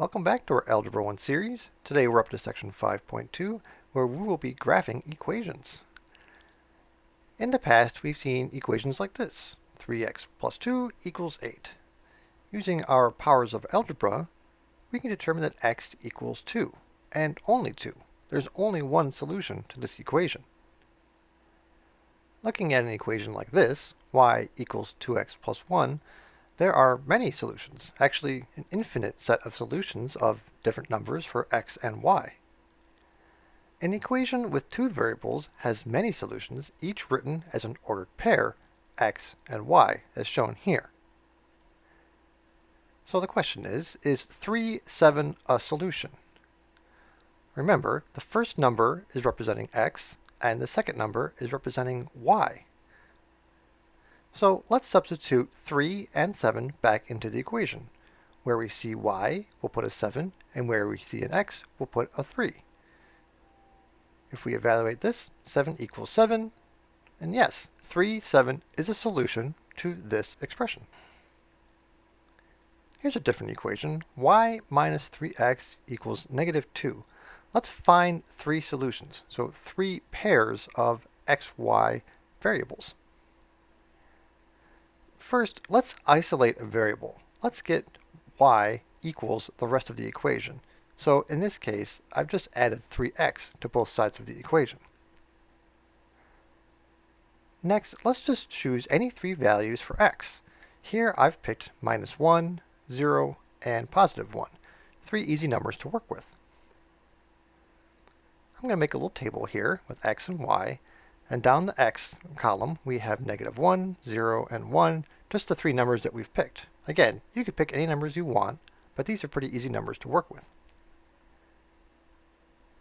Welcome back to our Algebra 1 series. Today we're up to section 5.2 where we will be graphing equations. In the past we've seen equations like this. 3x plus 2 equals 8. Using our powers of algebra, we can determine that x equals 2, and only 2. There's only one solution to this equation. Looking at an equation like this, y equals 2x plus 1, there are many solutions, actually an infinite set of solutions of different numbers for x and y. An equation with two variables has many solutions, each written as an ordered pair, x and y, as shown here. So the question is 3, 7 a solution? Remember, the first number is representing x, and the second number is representing y. So let's substitute 3 and 7 back into the equation. Where we see y, we'll put a 7, and where we see an x, we'll put a 3. If we evaluate this, 7 equals 7, and yes, 3, 7 is a solution to this expression. Here's a different equation. Y minus 3x equals negative 2. Let's find three solutions, so three pairs of x, y variables. First, let's isolate a variable. Let's get y equals the rest of the equation. So in this case, I've just added 3x to both sides of the equation. Next, let's just choose any three values for x. Here I've picked minus 1, 0, and positive 1. Three easy numbers to work with. I'm going to make a little table here with x and y, and down the x column we have negative 1, 0, and 1, just the three numbers that we've picked. Again, you could pick any numbers you want, but these are pretty easy numbers to work with.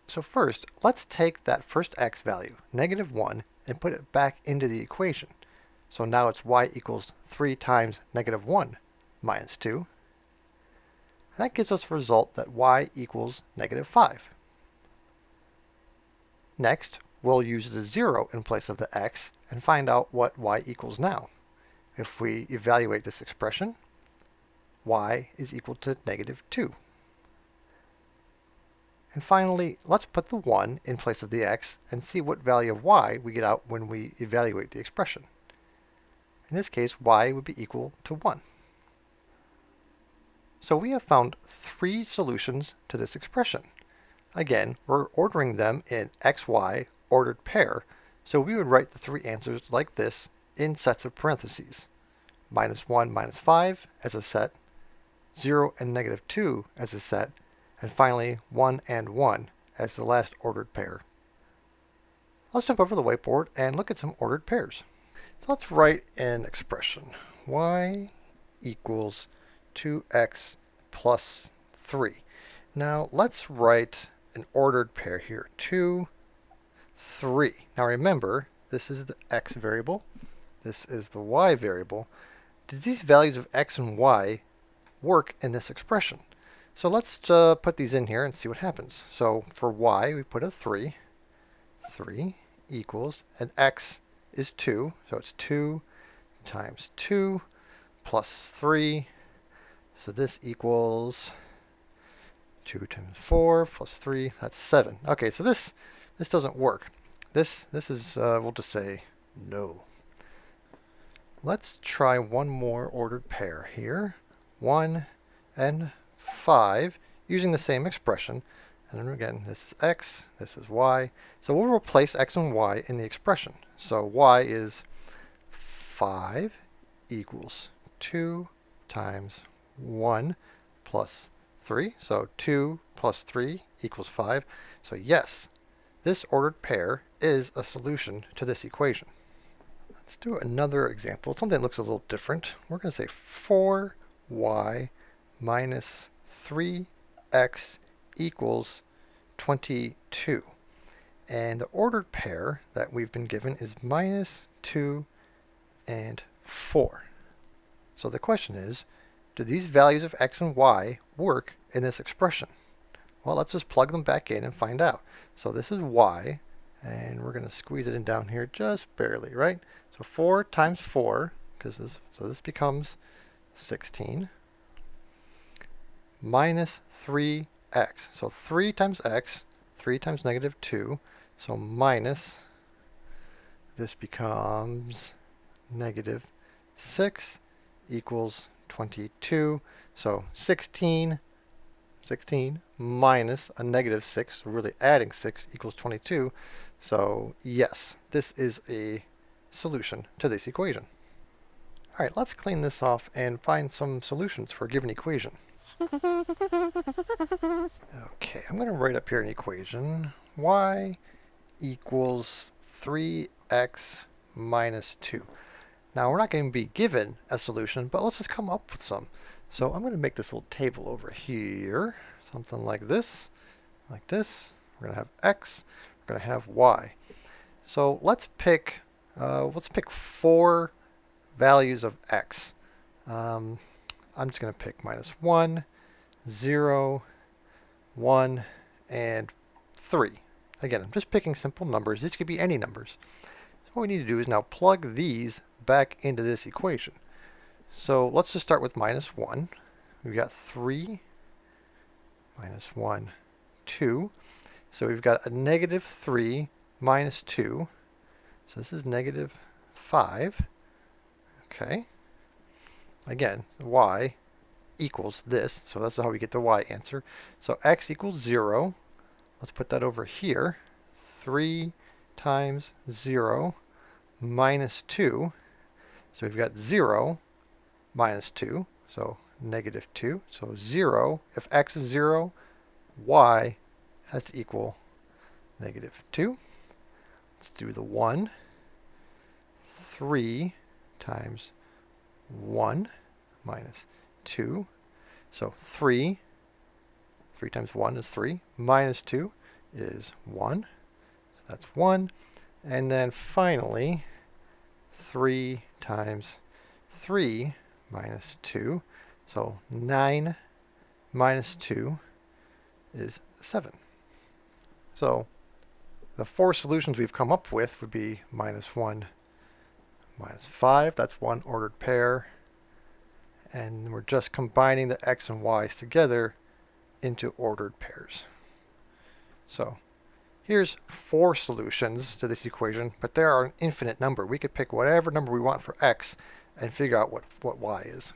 So first, let's take that first x value, negative 1, and put it back into the equation. So now it's y equals 3 times negative 1 minus 2. And that gives us a result that y equals negative 5. Next, we'll use the 0 in place of the x and find out what y equals now. If we evaluate this expression, y is equal to negative 2. And finally, let's put the 1 in place of the x and see what value of y we get out when we evaluate the expression. In this case, y would be equal to 1. So we have found three solutions to this expression. Again, we're ordering them in xy ordered pair, so we would write the three answers like this in sets of parentheses. Minus 1, minus 5 as a set, 0 and negative 2 as a set, and finally 1 and 1 as the last ordered pair. Let's jump over the whiteboard and look at some ordered pairs. So let's write an expression. Y equals 2x plus 3. Now let's write an ordered pair here. 2, 3. Now remember, this is the x variable. This is the y variable. Do these values of x and y work in this expression? So let's put these in here and see what happens. So for y, we put a 3. 3 equals, and x is 2. So it's 2 times 2 plus 3. So this equals 2 times 4 plus 3. That's 7. Okay, so this doesn't work. This is, we'll just say no. Let's try one more ordered pair here. 1 and 5, using the same expression. And then again, this is x, this is y. So we'll replace x and y in the expression. So y is 5 equals 2 times 1 plus 3. So 2 plus 3 equals 5. So yes, this ordered pair is a solution to this equation. Let's do another example, something that looks a little different. We're going to say 4y minus 3x equals 22. And the ordered pair that we've been given is minus 2 and 4. So the question is, do these values of x and y work in this expression? Well, let's just plug them back in and find out. So this is y, and we're going to squeeze it in down here just barely, right? So 4 times 4, because this becomes 16, minus 3x. So 3 times x, 3 times negative 2. So minus, this becomes negative 6 equals 22. So 16 minus a negative 6, so really adding 6 equals 22. So yes, this is a solution to this equation. All right, let's clean this off and find some solutions for a given equation. Okay, I'm going to write up here an equation. Y equals 3x minus 2. Now, we're not going to be given a solution, but let's just come up with some. So I'm going to make this little table over here, something like this, like this. We're going to have x, we're going to have y. So let's pick 4 values of x. I'm just going to pick minus 1, 0, 1, and 3. Again, I'm just picking simple numbers. These could be any numbers. So what we need to do is now plug these back into this equation. So let's just start with minus 1. We've got 3 minus 1, 2. So we've got a negative 3 minus 2. So this is negative 5. Okay. Again, y equals this. So that's how we get the y answer. So x equals 0. Let's put that over here. 3 times 0 minus 2. So we've got 0 minus 2. So negative 2. So 0. If x is 0, y has to equal negative 2. Let's do the 1. 3 times 1 minus 2. So 3 times 1 is 3. Minus 2 is 1. So that's 1. And then finally, 3 times 3 minus 2. So 9 minus 2 is 7. So the 4 solutions we've come up with would be minus 1, minus 5. That's one ordered pair. And we're just combining the x and y's together into ordered pairs. So here's 4 solutions to this equation, but there are an infinite number. We could pick whatever number we want for x and figure out what y is.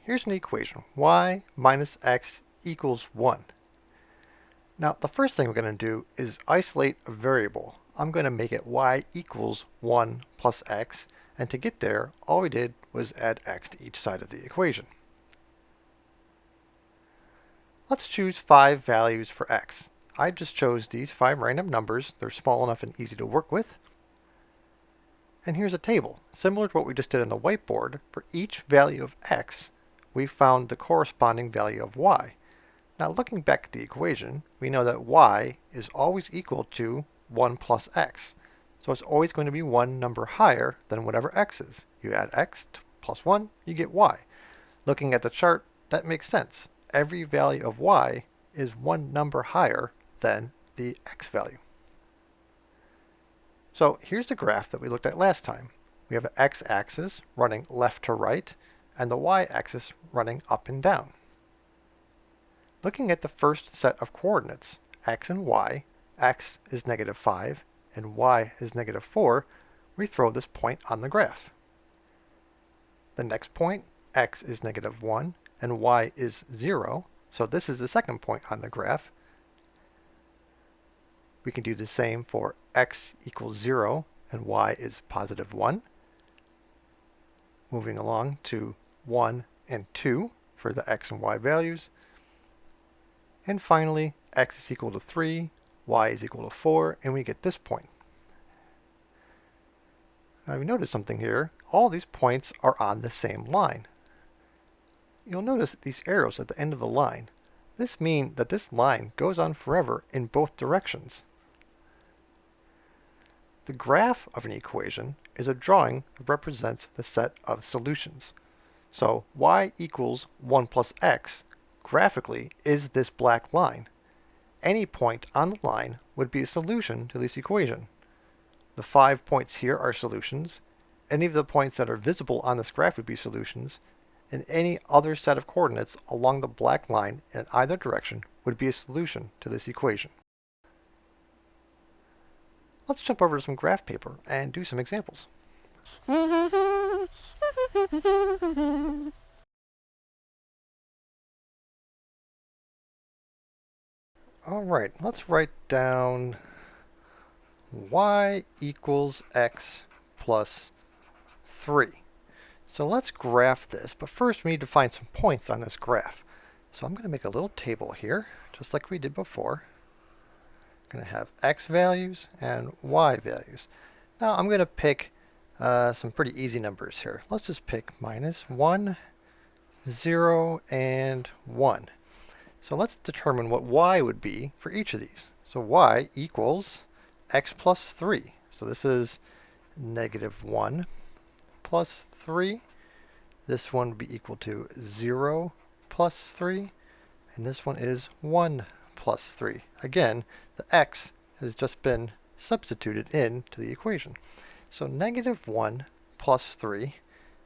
Here's an equation. Y minus x equals 1. Now, the first thing we're going to do is isolate a variable. I'm going to make it y equals 1 plus x, and to get there, all we did was add x to each side of the equation. Let's choose 5 values for x. I just chose these 5 random numbers. They're small enough and easy to work with. And here's a table. Similar to what we just did on the whiteboard, for each value of x, we found the corresponding value of y. Now looking back at the equation, we know that y is always equal to 1 plus x. So it's always going to be one number higher than whatever x is. You add x plus 1, you get y. Looking at the chart, that makes sense. Every value of y is one number higher than the x value. So here's the graph that we looked at last time. We have an x-axis running left to right, and the y-axis running up and down. Looking at the first set of coordinates, x and y, x is negative 5 and y is negative 4, we throw this point on the graph. The next point, x is negative 1 and y is 0, so this is the second point on the graph. We can do the same for x equals 0 and y is positive 1. Moving along to 1 and 2 for the x and y values. And finally, x is equal to 3, y is equal to 4, and we get this point. Now you notice something here. All these points are on the same line. You'll notice these arrows at the end of the line. This means that this line goes on forever in both directions. The graph of an equation is a drawing that represents the set of solutions. So y equals 1 plus x graphically is this black line. Any point on the line would be a solution to this equation. The 5 points here are solutions. Any of the points that are visible on this graph would be solutions. and any other set of coordinates along the black line in either direction would be a solution to this equation. Let's jump over to some graph paper and do some examples. Alright, let's write down y equals x plus 3. So let's graph this, but first we need to find some points on this graph. So I'm going to make a little table here, just like we did before. I'm going to have x values and y values. Now I'm going to pick some pretty easy numbers here. Let's just pick -1, 0, and 1. So let's determine what y would be for each of these. So y equals x plus 3. So this is -1 plus 3. This one would be equal to 0 plus 3. And this one is 1 plus 3. Again, the x has just been substituted into the equation. So -1 plus 3,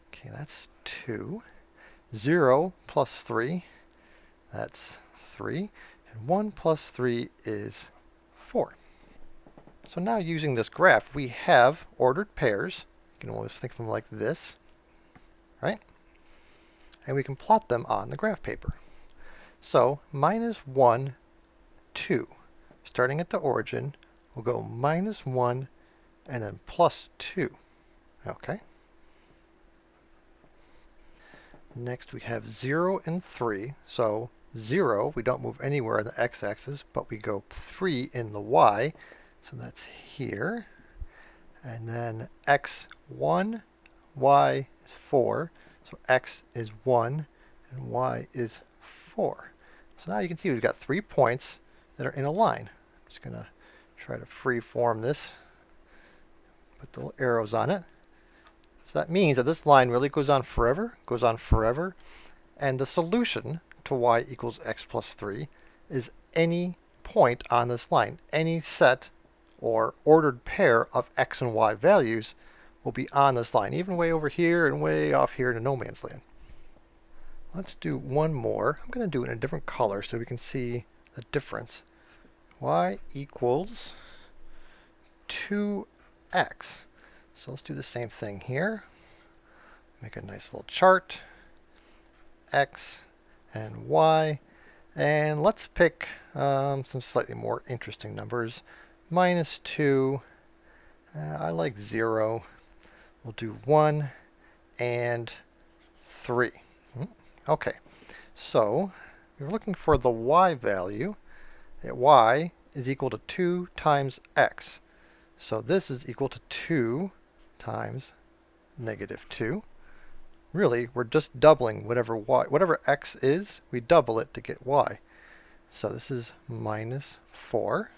okay, that's 2. 0 plus 3, that's 3. And 1 plus 3 is 4. So now using this graph, we have ordered pairs. You can always think of them like this, right? And we can plot them on the graph paper. So -1, 2. Starting at the origin, we'll go -1 and then +2. Okay. Next we have 0 and 3. So 0, we don't move anywhere on the x-axis, but we go 3 in the y. So that's here. And then x1, y is 4. So x is 1 and y is 4. So now you can see we've got 3 points that are in a line. I'm just going to try to free form this. Put the little arrows on it. So that means that this line really goes on forever, and the solution to y equals x plus 3 is any point on this line. Any set or ordered pair of x and y values will be on this line, even way over here and way off here in no man's land. Let's do one more. I'm going to do it in a different color so we can see the difference. Y equals 2x. So let's do the same thing here. Make a nice little chart. X and y. And let's pick some slightly more interesting numbers. -2. I like 0. We'll do 1 and 3. Okay, so we're looking for the y value. Y is equal to 2 times x. So this is equal to 2 times -2. Really, we're just doubling whatever x is, we double it to get y. So this is -4.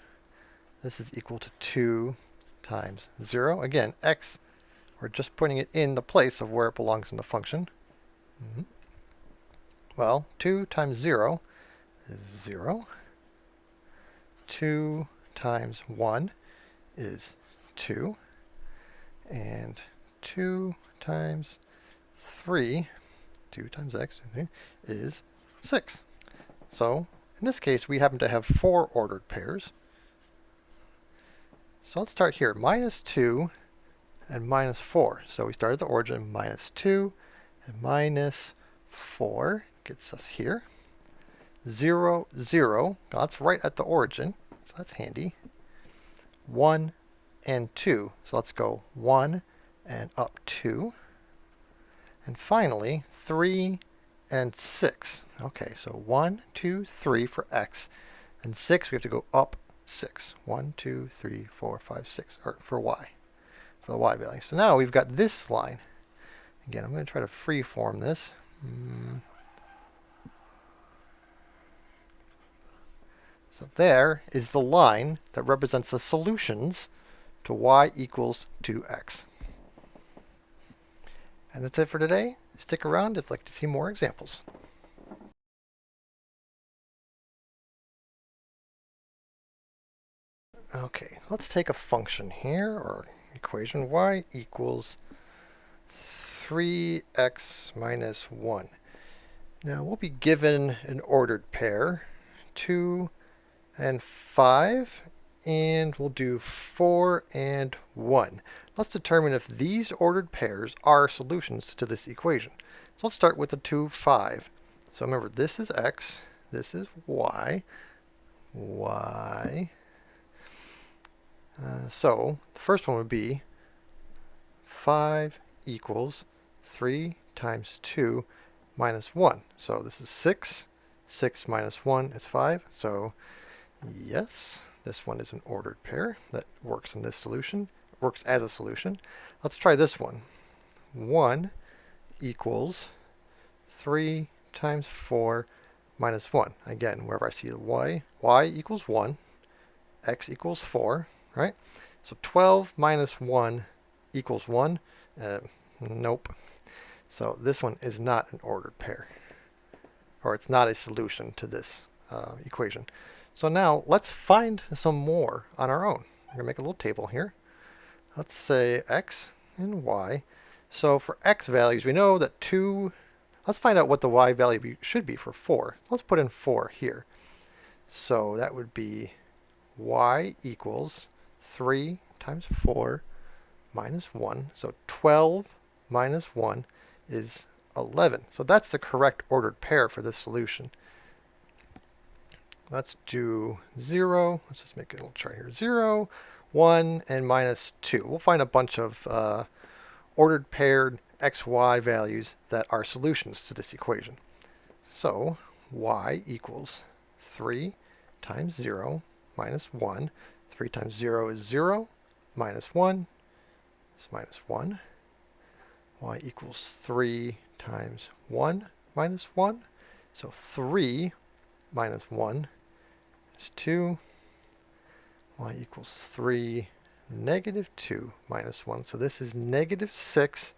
This is equal to 2 times 0. Again, x, we're just putting it in the place of where it belongs in the function. Well, 2 times 0 is 0. 2 times 1 is 2. And 2 times 3, 2 times x, is 6. So, in this case, we happen to have 4 ordered pairs. So let's start here, -2 and -4. So we start at the origin, -2 and -4 gets us here. 0, 0, that's right at the origin, so that's handy. 1 and 2, so let's go 1 and up 2. And finally, 3 and 6. Okay, so 1, 2, 3 for x, and 6 we have to go up 6. 1, 2, 3, 4, 5, 6, or for y, for the y value. So now we've got this line. Again, I'm going to try to free form this. So there is the line that represents the solutions to y equals 2x. And that's it for today. Stick around if you'd like to see more examples. Okay, let's take a function here, or equation y equals 3x minus 1. Now we'll be given an ordered pair, 2 and 5, and we'll do 4 and 1. Let's determine if these ordered pairs are solutions to this equation. So let's start with the 2, 5. So remember, this is x, this is y, y. So the first one would be 5 equals 3 times 2 minus 1. So this is 6. 6 minus 1 is 5. So yes, this one is an ordered pair that works in this solution, works as a solution. Let's try this one. 1 equals 3 times 4 minus 1. Again, wherever I see the y equals 1, x equals 4, right? So 12 minus 1 equals 1. Nope. So this one is not an ordered pair, or it's not a solution to this equation. So now let's find some more on our own. I'm going to make a little table here. Let's say x and y. So for x values, we know that 2, let's find out what the y value should be for 4. Let's put in 4 here. So that would be y equals 3 times 4 minus 1. So 12 minus 1 is 11. So that's the correct ordered pair for this solution. Let's do 0. Let's just make a little chart here. 0, 1, and minus 2. We'll find a bunch of ordered paired xy values that are solutions to this equation. So y equals 3 times 0 minus 1. 3 times 0 is 0. Minus 1 is minus 1. Y equals 3 times 1 minus 1. So 3 minus 1 is 2. Y equals 3 negative 2 minus 1. So this is negative 6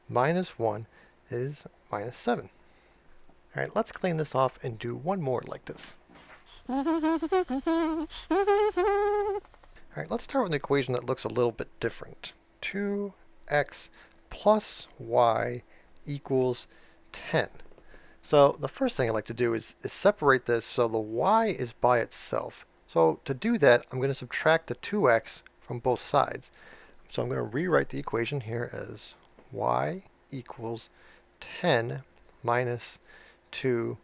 minus 1 is minus 7. All right, let's clean this off and do one more like this. All right, let's start with an equation that looks a little bit different. 2x plus y equals 10. So the first thing I'd like to do is separate this so the y is by itself. So to do that, I'm going to subtract the 2x from both sides. So I'm going to rewrite the equation here as y equals 10 minus 2x.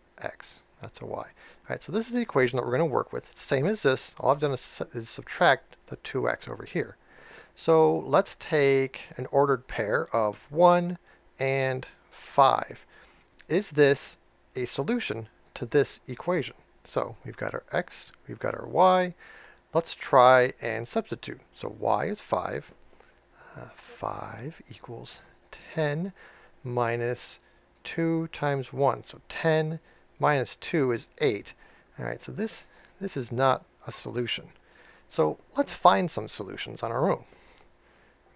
That's a y. All right, so this is the equation that we're going to work with. Same as this. All I've done is subtract the 2x over here. So let's take an ordered pair of 1 and 5. Is this a solution to this equation? So we've got our x, we've got our y. Let's try and substitute. So y is 5. 5 equals 10 minus 2 times 1. So 10 minus 2 is 8. All right, so this is not a solution. So let's find some solutions on our own.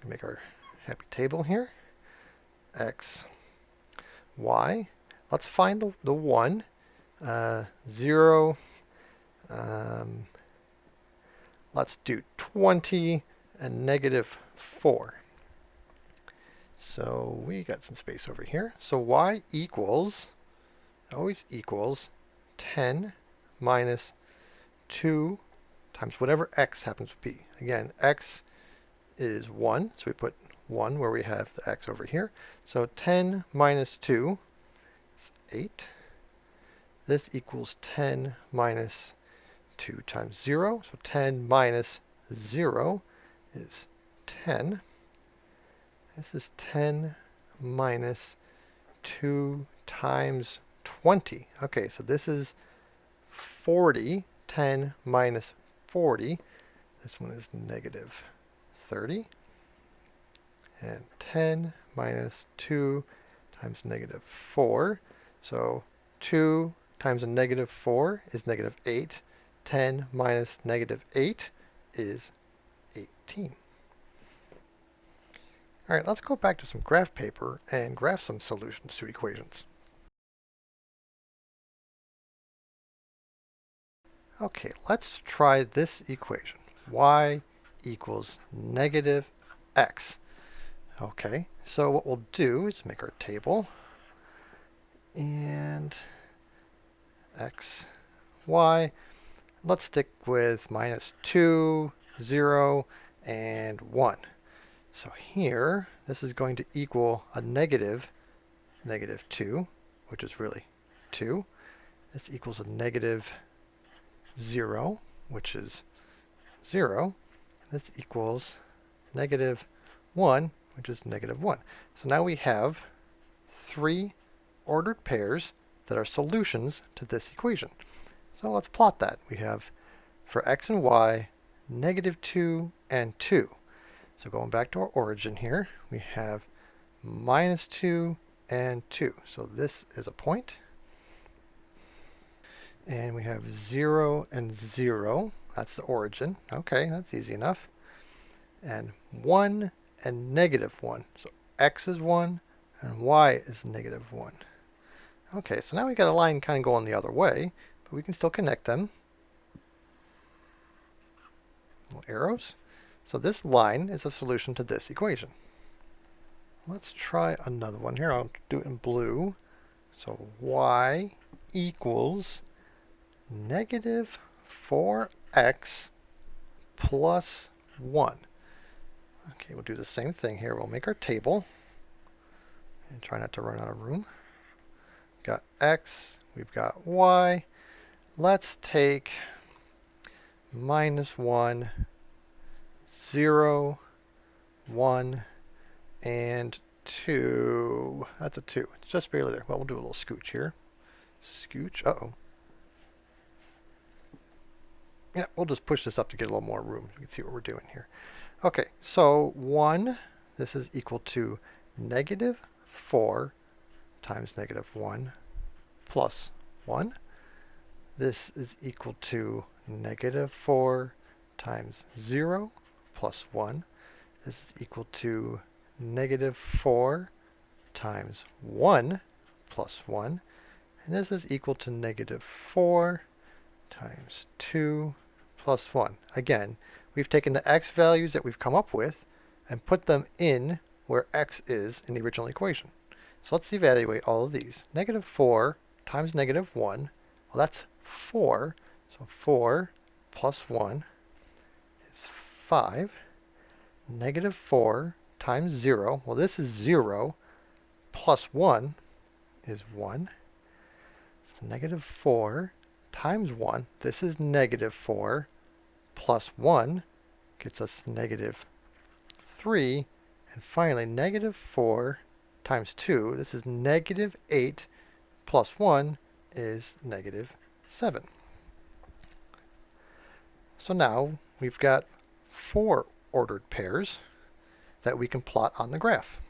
Make our happy table here. X, y. Let's find the 1. 0. Let's do 20 and negative 4. So we got some space over here. So y equals, always equals 10 minus 2 times whatever x happens to be. Again, x is 1, so we put 1 where we have the x over here. So 10 minus 2 is 8. This equals 10 minus 2 times 0. So 10 minus 0 is 10. This is 10 minus 2 times 20. Okay, so this is 40. 10 minus 40. This one is negative 30. And 10 minus 2 times negative 4. So 2 times a negative 4 is negative 8. 10 minus negative 8 is 18. All right, let's go back to some graph paper and graph some solutions to equations. Okay, let's try this equation. Y equals negative x. Okay, So what we'll do is make our table, and x, y. Let's stick with -2, 0, and 1. So here, this is going to equal a -2, which is really 2. This equals a -0, which is 0. This equals -1, which is -1. So now we have 3 ordered pairs that are solutions to this equation. So let's plot that. We have, for x and y, -2 and 2. So going back to our origin here, we have -2 and 2. So this is a point. And we have 0 and 0. That's the origin. Okay, that's easy enough. And 1 and -1. So x is 1 and y is -1. Okay, so now we got a line kind of going the other way, but we can still connect them. Little arrows. So this line is a solution to this equation. Let's try another one here. I'll do it in blue. So y equals -4x plus 1. Okay, we'll do the same thing here. We'll make our table and try not to run out of room. We've got x, we've got y. Let's take -1, 0, 1, and 2. That's a 2. It's just barely there. Well, we'll do a little scooch here. Scooch. Uh-oh. Yeah, we'll just push this up to get a little more room. You can see what we're doing here. Okay, so 1, this is equal to -4 times -1 plus 1. This is equal to -4 times 0 plus 1. This is equal to -4 times 1 plus 1. And this is equal to -4 times 2 plus 1. Again, we've taken the x values that we've come up with and put them in where x is in the original equation. So let's evaluate all of these. -4 times -1, well, that's 4. So 4 plus 1 is 5. -4 times 0, well, this is 0, plus 1 is 1. So -4 times 1, this is -4, plus 1 gets us -3. And finally, -4 times 2, this is -8, plus 1 is -7. So now we've got 4 ordered pairs that we can plot on the graph.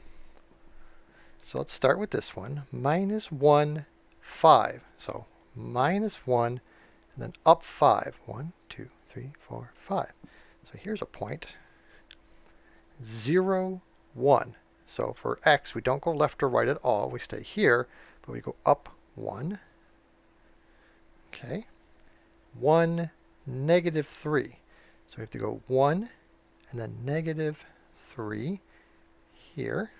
So let's start with this one, -1, 5. So -1 and then up 5. 1, 2, 3, 4, 5. So here's a point. 0, 1. So for x, we don't go left or right at all. We stay here, but we go up 1. Okay. 1, -3. So we have to go 1 and then -3 here.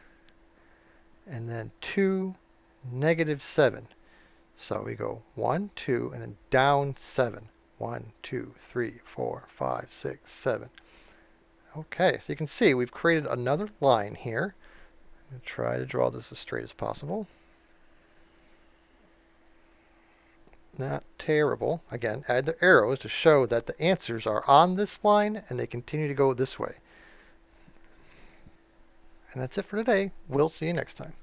And then 2, -7. So we go 1, 2, and then down 7. 1, 2, 3, 4, 5, 6, 7. Okay, so you can see we've created another line here. I'm going to try to draw this as straight as possible. Not terrible. Again, add the arrows to show that the answers are on this line and they continue to go this way. And that's it for today. We'll see you next time.